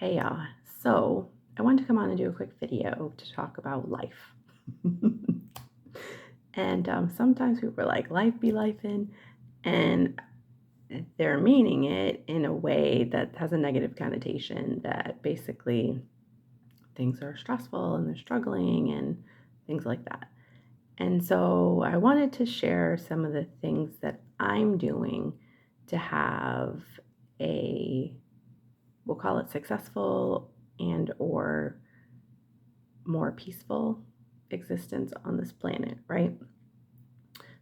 Hey y'all. So I wanted to come on and do a quick video to talk about life. And sometimes people are like, life be lifing, and they're meaning it in a way that has a negative connotation that basically things are stressful and they're struggling and things like that. And so I wanted to share some of the things that I'm doing to have a, we'll call it successful and or more peaceful existence on this planet, right?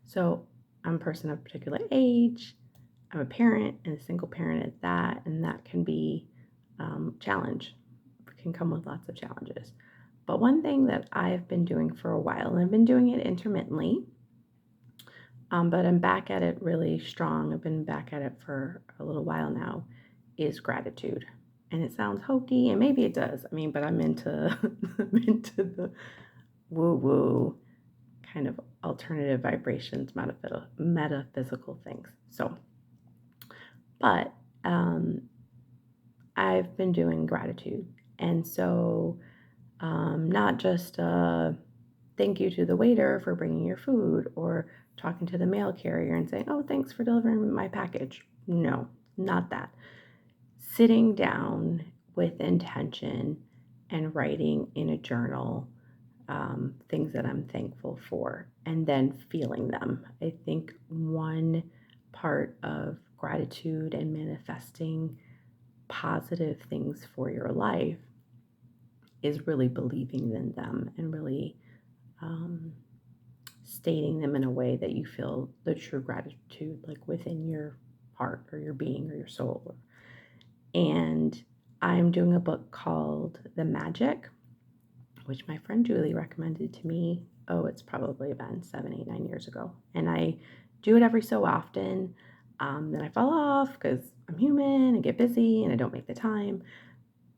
So I'm a person of a particular age. I'm a parent and a single parent at that, and that can be challenge. It can come with lots of challenges. But one thing that I've been doing for a while, and I've been doing it intermittently, but I'm back at it really strong. I've been back at it for a little while now, is gratitude. And it sounds hokey, and maybe it does. I mean, but I'm into I'm into the woo woo kind of alternative vibrations, metaphysical things. So, but I've been doing gratitude. And so, not just thank you to the waiter for bringing your food or talking to the mail carrier and saying, oh, thanks for delivering my package. No, not that. Sitting down with intention and writing in a journal things that I'm thankful for, and then feeling them. I think one part of gratitude and manifesting positive things for your life is really believing in them and really um, stating them in a way that you feel the true gratitude, like within your heart or your being or your soul. And I'm doing a book called The Magic, which my friend Julie recommended to me. Oh, it's probably been 7, 8, 9 years ago. And I do it every so often. Then I fall off because I'm human and get busy and I don't make the time.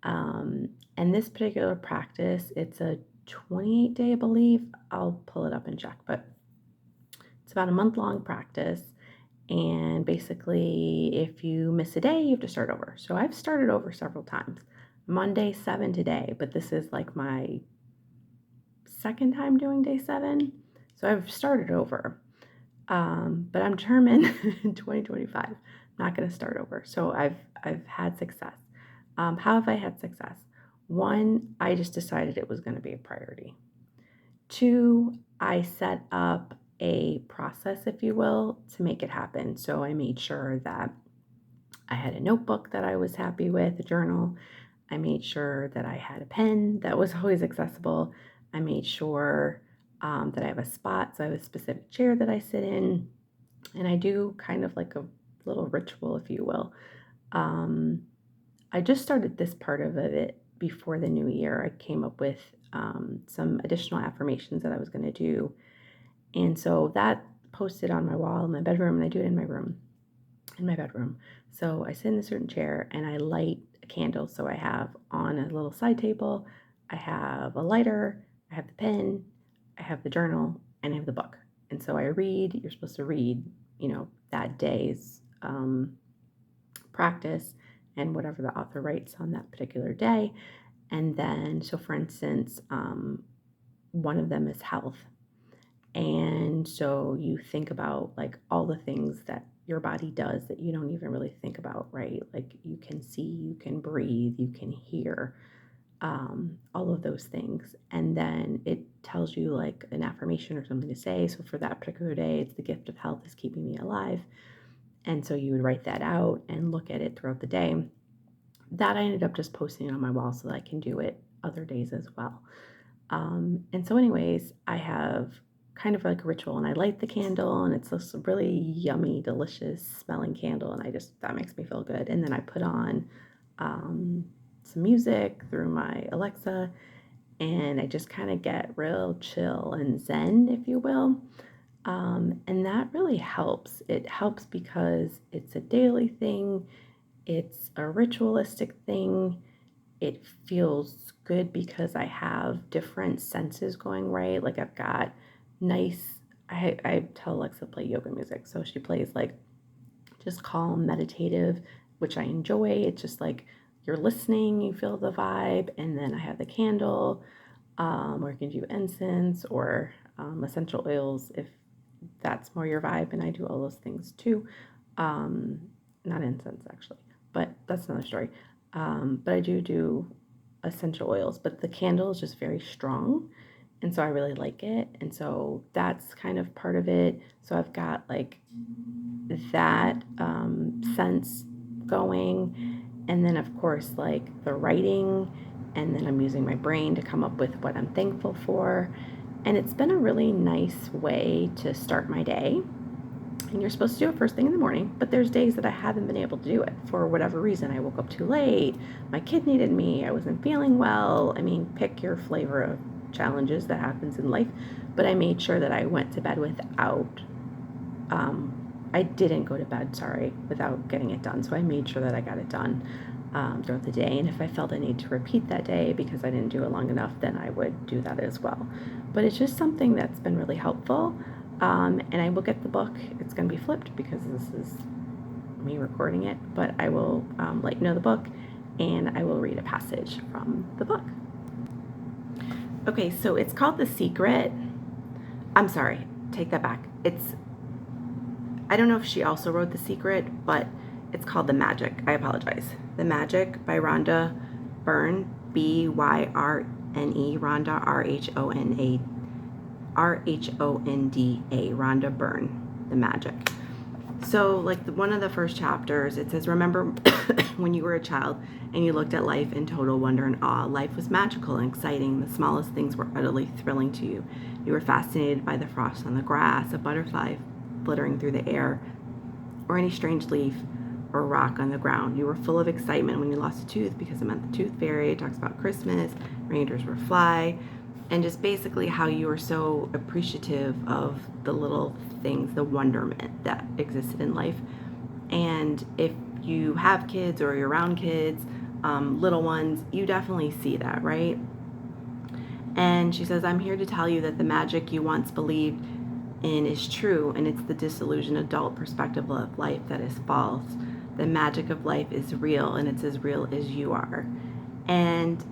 And this particular practice, it's a 28-day, I believe. I'll pull it up and check, but it's about a month-long practice. And basically, if you miss a day, you have to start over. So I've started over several times. I'm on day 7 today, but this is like my second time doing day 7. So I've started over. But I'm determined in 2025, I'm not going to start over. So I've had success. How have I had success? One, I just decided it was going to be a priority. Two, I set up a process, if you will, to make it happen. So I made sure that I had a notebook that I was happy with, a journal. I made sure that I had a pen that was always accessible. I made sure that I have a spot, so I have a specific chair that I sit in. And I do kind of like a little ritual, if you will. Um, I just started this part of it before the new year. I came up with some additional affirmations that I was going to do. And so that posted on my wall in my bedroom, and I do it in my room, in my bedroom. So I sit in a certain chair and I light a candle. So I have on a little side table, I have a lighter, I have the pen, I have the journal, and I have the book. And so I read, you're supposed to read, that day's practice and whatever the author writes on that particular day. And then, so for instance, one of them is health. And so you think about like all the things that your body does that you don't even really think about, right? Like you can see, you can breathe, you can hear, all of those things. And then it tells you like an affirmation or something to say. So for that particular day, it's the gift of health is keeping me alive. And so you would write that out and look at it throughout the day. That I ended up just posting on my wall so that I can do it other days as well. And so, anyways, I have kind of like a ritual, and I light the candle, and it's this really yummy, delicious smelling candle, and that makes me feel good. And then I put on um, some music through my Alexa, and I just kind of get real chill and zen, if you will. And that really helps. It helps because it's a daily thing, it's a ritualistic thing. It feels good because I have different senses going right. Like I've got nice, I tell Alexa to play yoga music. So she plays like just calm, meditative, which I enjoy. It's just like you're listening, you feel the vibe. And then I have the candle, or you can do incense or essential oils if that's more your vibe. And I do all those things too. Um, Not incense actually, but that's another story. But I do essential oils, but the candle is just very strong. And so I really like it. And so that's kind of part of it. So I've got like that sense going. And then, of course, like the writing. And then I'm using my brain to come up with what I'm thankful for. And it's been a really nice way to start my day. And you're supposed to do it first thing in the morning, but there's days that I haven't been able to do it for whatever reason. I woke up too late, my kid needed me, I wasn't feeling well. I mean, pick your flavor of challenges that happens in life. But I made sure that I went to bed without, I didn't go to bed, sorry, without getting it done. So I made sure that I got it done throughout the day. And if I felt I need to repeat that day because I didn't do it long enough, then I would do that as well. But it's just something that's been really helpful. And I will get the book. It's going to be flipped because this is me recording it, but I will let you know the book, and I will read a passage from the book. Okay, so it's called The Secret. I'm sorry, take that back. I don't know if she also wrote The Secret, but it's called The Magic. I apologize. The Magic by Rhonda Byrne, Byrne, Rhonda, Rhonda, Rhonda Byrne, The Magic. So, like one of the first chapters, it says, remember when you were a child and you looked at life in total wonder and awe. Life was magical and exciting. The smallest things were utterly thrilling to you. You were fascinated by the frost on the grass, a butterfly flittering through the air, or any strange leaf or rock on the ground. You were full of excitement when you lost a tooth because it meant the tooth fairy. It talks about Christmas, reindeers were fly, and just basically how you were so appreciative of the little things, the wonderment that existed in life. And if you have kids or you're around kids, little ones, you definitely see that, right? And she says, I'm here to tell you that the magic you once believed in is true, and it's the disillusioned adult perspective of life that is false. The magic of life is real, and it's as real as you are. And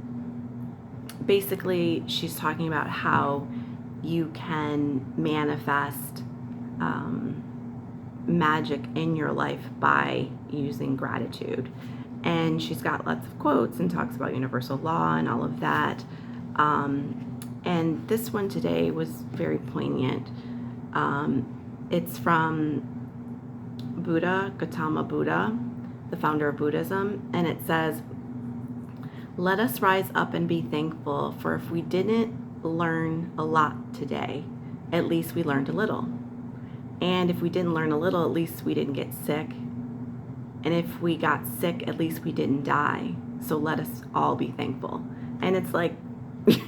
basically, she's talking about how you can manifest magic in your life by using gratitude. And she's got lots of quotes and talks about universal law and all of that. And this one today was very poignant. It's from Buddha, Gautama Buddha, the founder of Buddhism, and it says, let us rise up and be thankful, for if we didn't learn a lot today, at least we learned a little. And if we didn't learn a little, at least we didn't get sick. And if we got sick, at least we didn't die. So let us all be thankful. And it's like,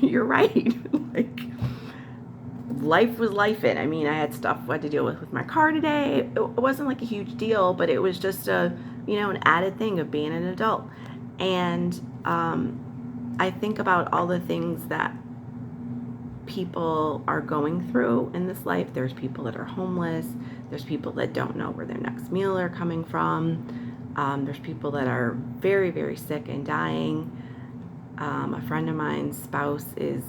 you're right. Like, life was lifing. I mean, I had stuff I had to deal with my car today. It wasn't like a huge deal, but it was just an added thing of being an adult. And I think about all the things that people are going through in this life. There's people that are homeless. There's people that don't know where their next meal are coming from. There's people that are very, very sick and dying. A friend of mine's spouse is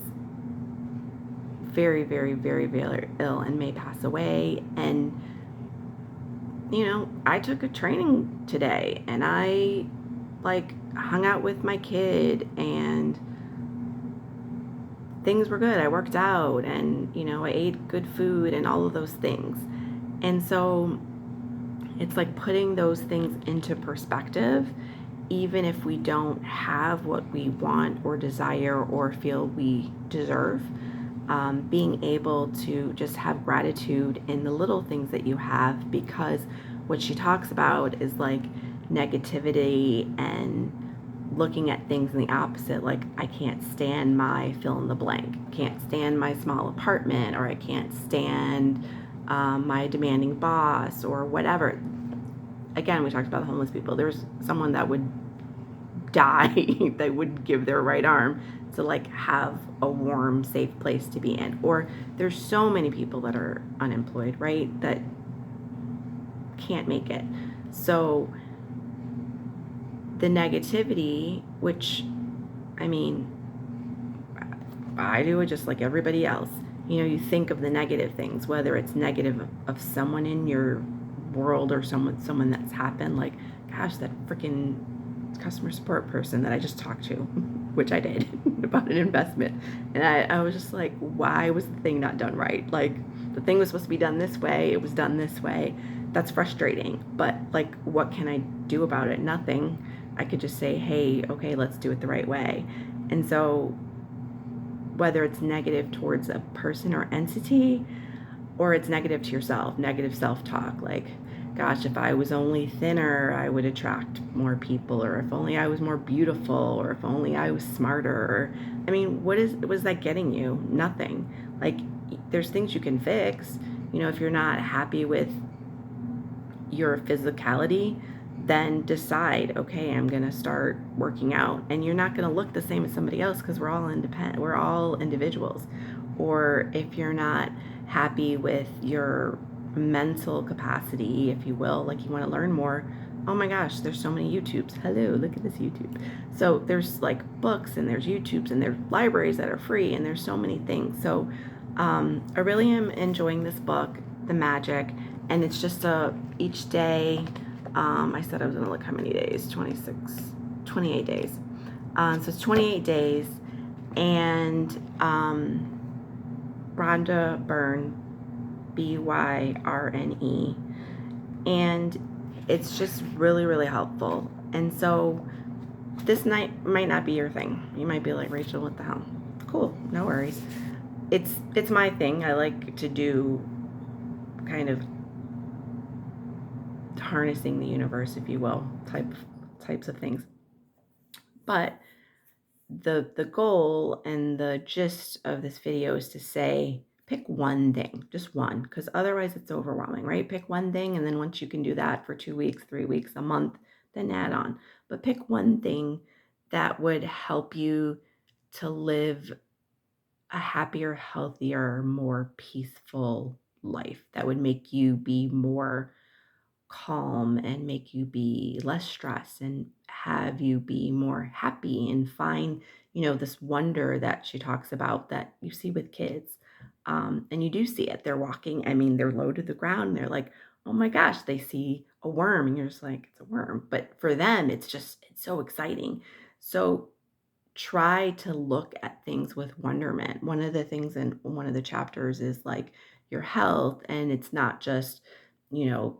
very, very, very, very ill and may pass away. And, I took a training today, and I hung out with my kid, and things were good. I worked out, and I ate good food and all of those things. And so it's like putting those things into perspective, even if we don't have what we want or desire or feel we deserve. Being able to just have gratitude in the little things that you have, because what she talks about is like negativity and looking at things in the opposite. Like, I can't stand my fill in the blank, can't stand my small apartment, or I can't stand my demanding boss, or whatever. Again, we talked about the homeless people. There's someone that would die they would give their right arm to have a warm, safe place to be in. Or there's so many people that are unemployed, right, that can't make it. So the negativity, which, I mean, I do it just like everybody else. You think of the negative things, whether it's negative of someone in your world or someone that's happened, like, gosh, that freaking customer support person that I just talked to, which I did, about an investment. And I was just like, why was the thing not done right? Like, the thing was supposed to be done this way, it was done this way. That's frustrating. But, like, what can I do about it? Nothing. I could just say, hey, okay, let's do it the right way. And so, whether it's negative towards a person or entity, or it's negative to yourself, negative self-talk, like, gosh, if I was only thinner, I would attract more people, or if only I was more beautiful, or if only I was smarter, or, I mean, what was that getting you? Nothing. Like, there's things you can fix. If you're not happy with your physicality, then decide, okay, I'm going to start working out. And you're not going to look the same as somebody else, because we're all independent, we're all individuals. Or if you're not happy with your mental capacity, if you will, like, you want to learn more, oh my gosh, there's so many YouTubes. Hello, look at this YouTube. So there's, like, books, and there's YouTubes, and there's libraries that are free, and there's so many things. So I really am enjoying this book, The Magic, and it's just each day. I said I was going to look how many days. 28 days. So it's 28 days, and Rhonda Byrne, Byrne, and it's just really, really helpful. And so this night might not be your thing. You might be like, Rachel, what the hell? Cool, no worries. It's my thing. I like to do kind of harnessing the universe, if you will, types of things. But the goal and the gist of this video is to say, pick one thing, just one, because otherwise it's overwhelming, right? Pick one thing, and then once you can do that for 2 weeks, 3 weeks, a month, then add on. But pick one thing that would help you to live a happier, healthier, more peaceful life, that would make you be more calm and make you be less stressed and have you be more happy and find, this wonder that she talks about that you see with kids. And you do see it. They're walking, I mean, they're low to the ground, and they're like, oh my gosh, they see a worm, and you're just like, it's a worm. But for them, it's so exciting. So try to look at things with wonderment. One of the things in one of the chapters is like your health, and it's not just,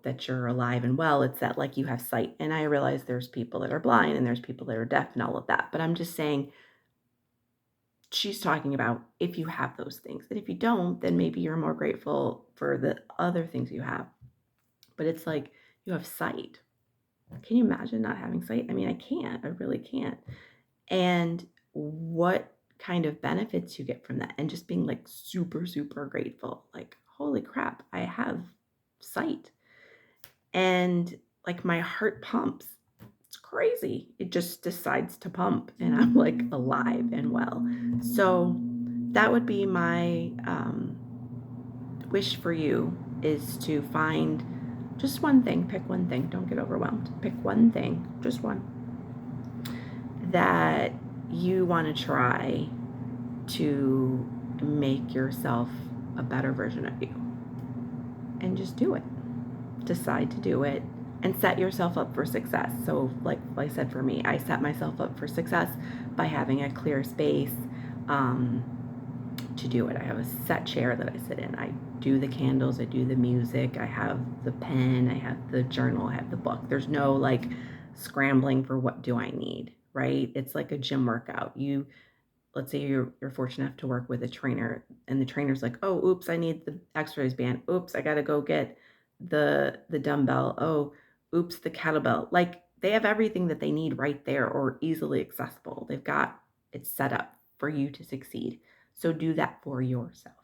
that you're alive and well, it's that, like, you have sight. And I realize there's people that are blind and there's people that are deaf and all of that, but I'm just saying, she's talking about if you have those things. And if you don't, then maybe you're more grateful for the other things you have. But it's like, you have sight. Can you imagine not having sight? I mean, I can't. I really can't. And what kind of benefits you get from that, and just being, like, super, super grateful, like, holy crap, I have sight. And, like, my heart pumps. It's crazy. It just decides to pump, and I'm, like, alive and well. So that would be my wish for you, is to find just one thing. Pick one thing. Don't get overwhelmed. Pick one thing, just one, that you want to try to make yourself a better version of you. And just do it. Decide to do it and set yourself up for success. So, like I said, for me, I set myself up for success by having a clear space to do it. I have a set chair that I sit in. I do the candles, I do the music, I have the pen, I have the journal, I have the book. There's no, like, scrambling for what do I need, right? It's like a gym workout. Let's say you're fortunate enough to work with a trainer, and the trainer's like, oh, oops, I need the exercise band. Oops, I got to go get the dumbbell. Oh, oops, the kettlebell. Like, they have everything that they need right there, or easily accessible. They've got it set up for you to succeed. So do that for yourself.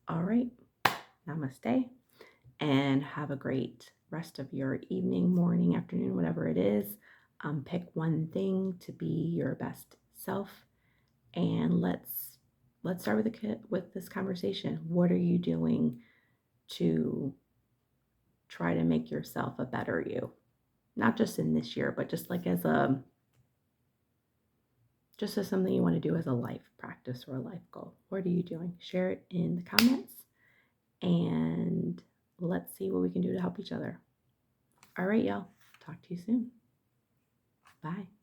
All right. Namaste, and have a great rest of your evening, morning, afternoon, whatever it is. Pick one thing to be your best self, and let's start with this conversation. What are you doing to try to make yourself a better you? not just in this year, but just like just as something you want to do as a life practice or a life goal. What are you doing? Share it in the comments and let's see what we can do to help each other. All right, y'all. Talk to you soon. Bye.